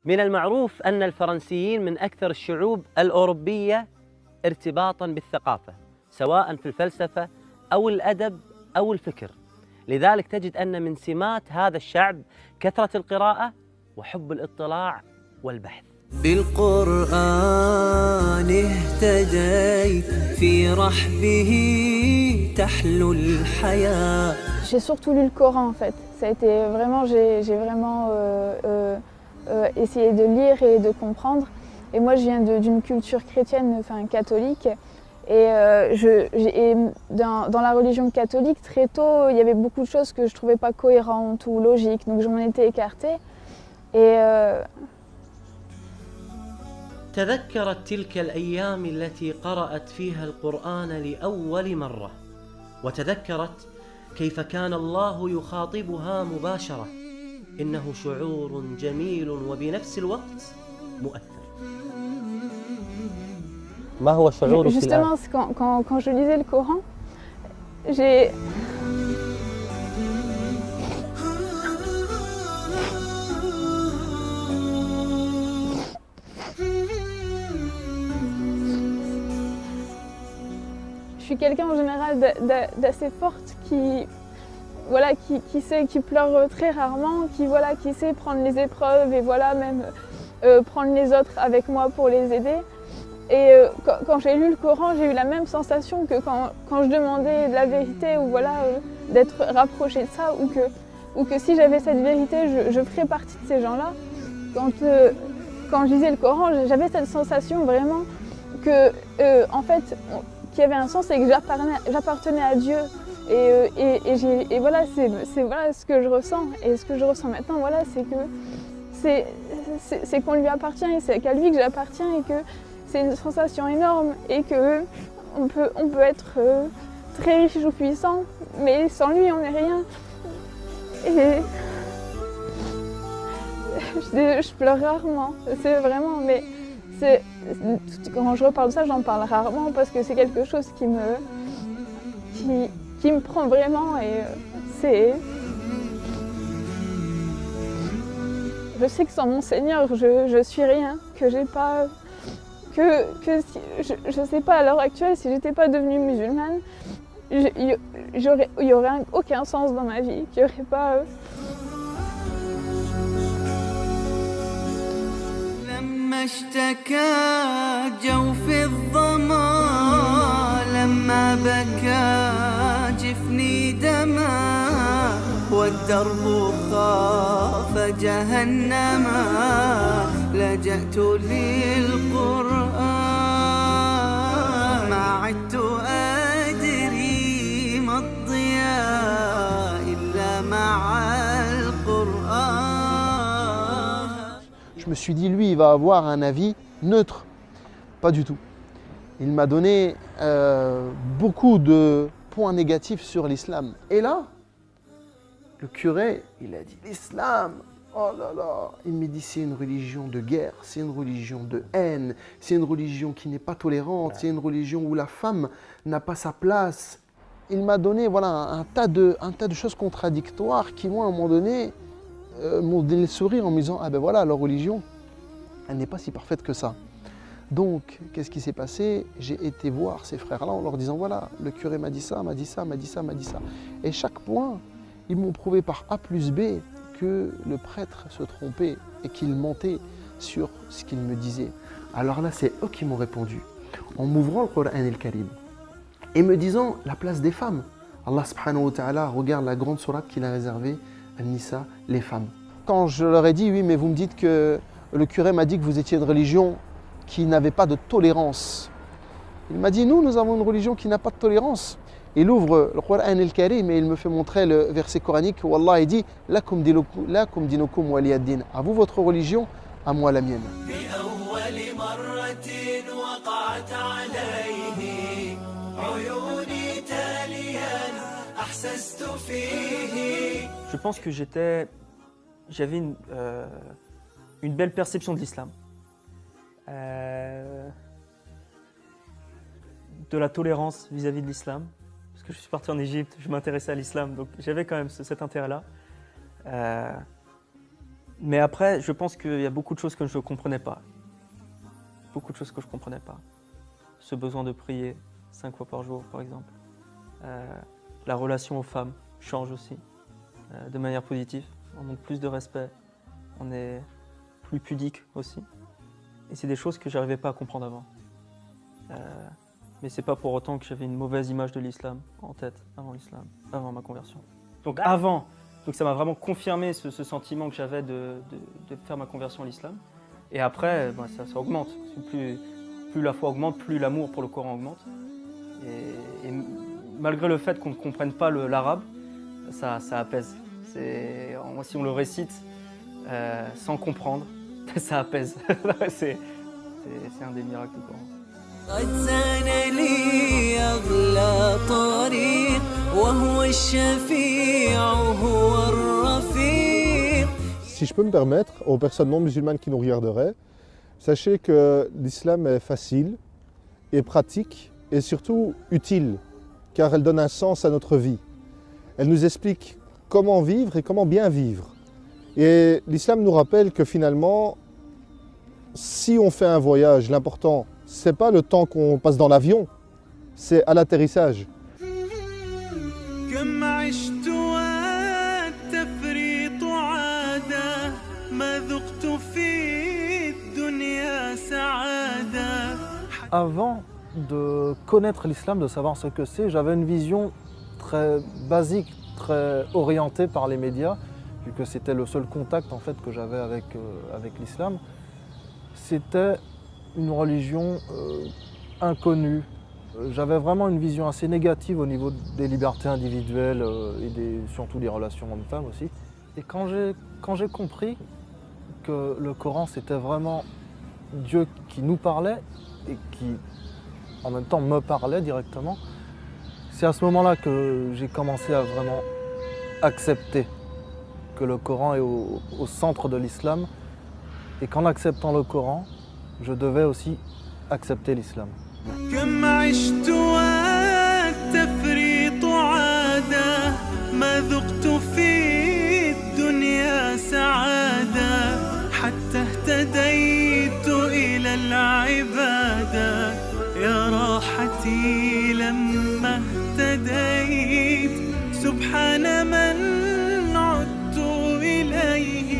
من المعروف أن الفرنسيين من أكثر الشعوب الأوروبية ارتباطاً بالثقافة، سواء في الفلسفة أو الأدب أو الفكر. لذلك تجد أن من سمات هذا الشعب كثرة القراءة وحب الاطلاع والبحث. بالقرآن اهتديت في رحبه تحلو الحياة. J'ai surtout lu le Coran en fait. Ça a été vraiment, j'ai vraiment essayé de lire et de comprendre. Et moi je viens d'une culture chrétienne, enfin catholique. Et dans la religion catholique, très tôt, il y avait beaucoup de choses que je ne trouvais pas cohérentes ou logiques, donc je m'en étais écartée. Et تذكرت تلك الأيام التي قرأت فيها القرآن لأول مرة، وتذكرت كيف كان الله يخاطبها مباشرة. إنه شعور جميل وبنفس الوقت مؤثر. ما هو شعورك justement, quand je lisais le Coran, j'ai... Je suis quelqu'un en général d'assez forte qui pleure très rarement, qui sait prendre les épreuves et même prendre les autres avec moi pour les aider. Et quand j'ai lu le Coran, j'ai eu la même sensation que quand je demandais de la vérité ou d'être rapprochée de ça, ou que si j'avais cette vérité, je ferais partie de ces gens-là. Quand je lisais le Coran, j'avais cette sensation vraiment que en fait, qu'il y avait un sens et que j'appartenais à Dieu. Et voilà, c'est ce que je ressens. Et ce que je ressens maintenant, c'est que c'est qu'on lui appartient et c'est qu'à lui que j'appartiens et que c'est une sensation énorme et qu'on peut être très riche ou puissant, mais sans lui on n'est rien. Et je pleure rarement, c'est vraiment, mais quand je reparle de ça, j'en parle rarement parce que c'est quelque chose qui me prend vraiment et c'est... Je sais que sans mon Seigneur, je suis rien, que j'ai pas... je sais pas à l'heure actuelle, si j'étais pas devenue musulmane, il y aurait aucun sens dans ma vie, qu'il y aurait pas... لما اشتكى جوف الظما لما بكى جفني دما والدرب خاف جهنما لجأت للقرآن ما عدت أدري ما الضياء إلا مع القرآن. Je me suis dit, lui, il va avoir un avis neutre. Pas du tout. Il m'a donné beaucoup de points négatifs sur l'islam. Et là, le curé, il a dit, l'islam, oh là là, il me dit, c'est une religion de guerre, c'est une religion de haine, c'est une religion qui n'est pas tolérante, c'est une religion où la femme n'a pas sa place. Il m'a donné un tas de choses contradictoires qui, moi, à un moment donné, m'ont donné le sourire en me disant, ah ben voilà, leur religion, elle n'est pas si parfaite que ça. Donc, qu'est-ce qui s'est passé? J'ai été voir ces frères-là en leur disant, voilà, le curé m'a dit ça, m'a dit ça, m'a dit ça, m'a dit ça. Et chaque point, ils m'ont prouvé par A plus B que le prêtre se trompait et qu'il mentait sur ce qu'il me disait. Alors là, c'est eux qui m'ont répondu, en m'ouvrant le Coran el-Karim et me disant la place des femmes. Allah subhanahu wa ta'ala regarde la grande sourate qu'il a réservée à Nisa, les femmes. Quand je leur ai dit, oui, mais vous me dites que le curé m'a dit que vous étiez une religion qui n'avait pas de tolérance. Il m'a dit, nous avons une religion qui n'a pas de tolérance. Il ouvre le Coran el-Karim et il me fait montrer le verset coranique où Allah dit « Lakum dinukum waliyad-din » à vous votre religion, à moi la mienne. Je pense que j'avais une belle perception de l'islam. De la tolérance vis-à-vis de l'islam. Parce que je suis parti en Égypte, je m'intéressais à l'islam, donc j'avais quand même cet intérêt-là. Mais après, je pense qu'il y a beaucoup de choses que je ne comprenais pas. Beaucoup de choses que je ne comprenais pas. Ce besoin de prier 5 fois par jour, par exemple. La relation aux femmes change aussi, de manière positive. On montre plus de respect, on est plus pudique aussi. Et c'est des choses que je n'arrivais pas à comprendre avant. Mais c'est pas pour autant que j'avais une mauvaise image de l'islam en tête avant ma conversion. Donc ça m'a vraiment confirmé ce sentiment que j'avais de faire ma conversion à l'islam. Et après, ça augmente. Plus la foi augmente, plus l'amour pour le Coran augmente. Et malgré le fait qu'on ne comprenne pas l'arabe, ça apaise. Si on le récite sans comprendre, ça apaise. c'est un des miracles du Coran. قد زان لي أغلى طريق وهو الشفيع هو الرفيق. Si je peux me permettre, aux personnes non musulmanes qui nous regarderaient, sachez que l'islam est facile et pratique et surtout utile, car elle donne un sens à notre vie. Elle nous explique comment vivre et comment bien vivre. Et l'islam nous rappelle que finalement, si on fait un voyage, l'important, c'est pas le temps qu'on passe dans l'avion, c'est à l'atterrissage. كم عشت والتفريط عادة ما ذقت في الدنيا سعادة. Avant de connaître l'islam, de savoir ce que c'est, j'avais une vision très basique, très orientée par les médias, vu que c'était le seul contact en fait que j'avais avec l'islam. C'était une religion inconnue. J'avais vraiment une vision assez négative au niveau des libertés individuelles et surtout des relations hommes-femmes aussi. Et quand j'ai compris que le Coran c'était vraiment Dieu qui nous parlait et qui en même temps me parlait directement, c'est à ce moment-là que j'ai commencé à vraiment accepter que le Coran est au centre de l'islam et qu'en acceptant le Coran, je devais aussi accepter l'islam. كم عشت والتفريط عادة ما ذقت في الدنيا سعادة حتى اهتديت إلى العبادة يا راحتي لما اهتديت سبحان من عدت إليه